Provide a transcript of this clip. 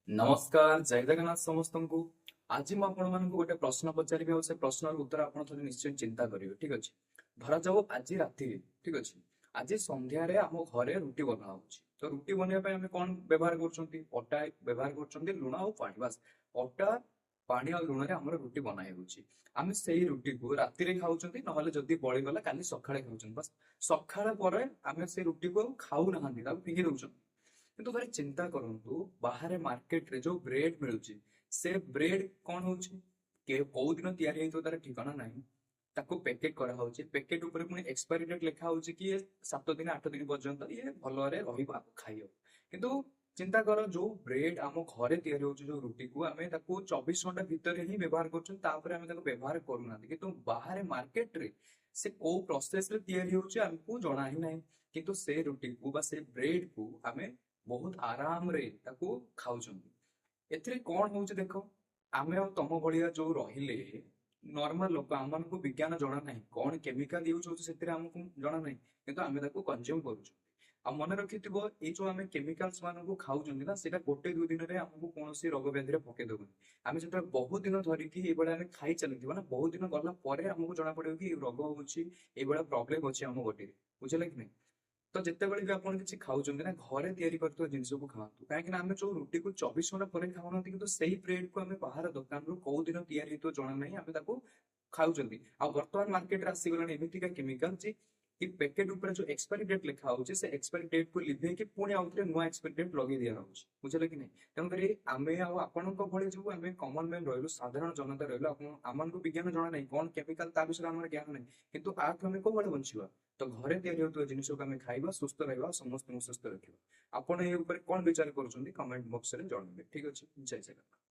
नमस्कार जय जगन्नाथ समस्त को। आज मुझे गोटे प्रश्न पचारि और से प्रश्न उत्तर आप निश्चय चिंता करेंगे। ठीक अच्छे धरा जाऊ आज राति ठीक अच्छे आज संध्यारे आम घरे रुटी बना हो तो रुटी बनवाई आम कौन व्यवहार करटा व्यवहार कर लुण और पानी बास अटा पानी और लुण आम रुटी बनाई होम से रुटी को राति खाऊ ना जदि बड़ीगला का सका खाऊ बस सका आम से रुटी को खाऊ ना फिंगी दौर किंतु भाई चिंता करंतु बाहर मार्केट रे जो ब्रेड मिलुची से ब्रेड कौन होची के कोउ दिन तयारी हेतो तार ठिकाना नाही ताको पैकेट करा होची पैकेट ऊपर पुनी एक्सपायरी डेट लिखा होची कि ये 7 दिन 8 दिन पर्यंत ये भलरे रहिबा खाइयो किंतु चिंता कर जो ब्रेड आम घरे तयारी होची जो रुटी को आमे ताको 24 घंटा भीतर ही व्यवहार करछन तापर आमे ताको व्यवहार करूना किंतु बाहर मार्केट रे से को प्रोसेस रे तयारी होची हमको जणा ही नाही किंतु से रुटी को बा से ब्रेड को आमे बहुत आराम रे ताको खाउछंती एथिरे कोन होउछ देखो आमे और तम भलिया जो रहिले नॉर्मल लोक आमन को विज्ञान जणा नाही कोन केमिकल यूज होउछ सेतिरे हमको जणा नाही किंतु आमे ताको कंज्यूम करूछ आ मन रखिथिबो ए जो आमे केमिकल्स मान को खाउछंती ना सेटा गोटे दु दिन रे हमको कोनोसी रोग व्याधि रे पके देबो आमे जेटा बहुत दिन धरि कि ए बडा आमे खाइ चलथिबो ना बहुत दिन गला परे हमको जणा पड़ियो कि रोग होउछि ए बडा प्रॉब्लम होछि हम बॉडी रे बुझले कि नहीं। तो जिते बड़ी भी आपन किसी खाउछन ना घरे तयारी करतो जिंस को खातु काहे कि ना हमें जो रुटी को 24 घंटा पर खाउना किंतु सही ब्रेड को हमें बाहर दुकान रो को दिन तयारी तो जणा नहीं हमें ताको खाउछंती आ वर्तमान मार्केट रे आसी गलानी एमितिका केमिकल जे कि पैकेट ऊपर जो एक्सपायरी डेट लिखा होचे से एक्सपायरी डेट को लिभे कि पुणी आउथरे नुआ एक्सपायरी डेट लगे दिया होचे बुझले कि नहीं। तेणु करी आमे आ आपन को भले जो आमे कॉमन मैन रहलो साधारण जनता रहलो आपन आमन को विज्ञान जणा नहीं कोन केमिकल ता विषय हमर ज्ञान नहीं किंतु आ हमें को बळे बंचिबा तो घरे तैयारी होतो जिनिस को आमे खाइबा सुस्थ रहबा समस्त सुस्थ रखिबा। आपण ए ऊपर कोन विचार करूछंती कमेंट बॉक्स रे जणाबे। ठीक अछि जय जगन्नाथ।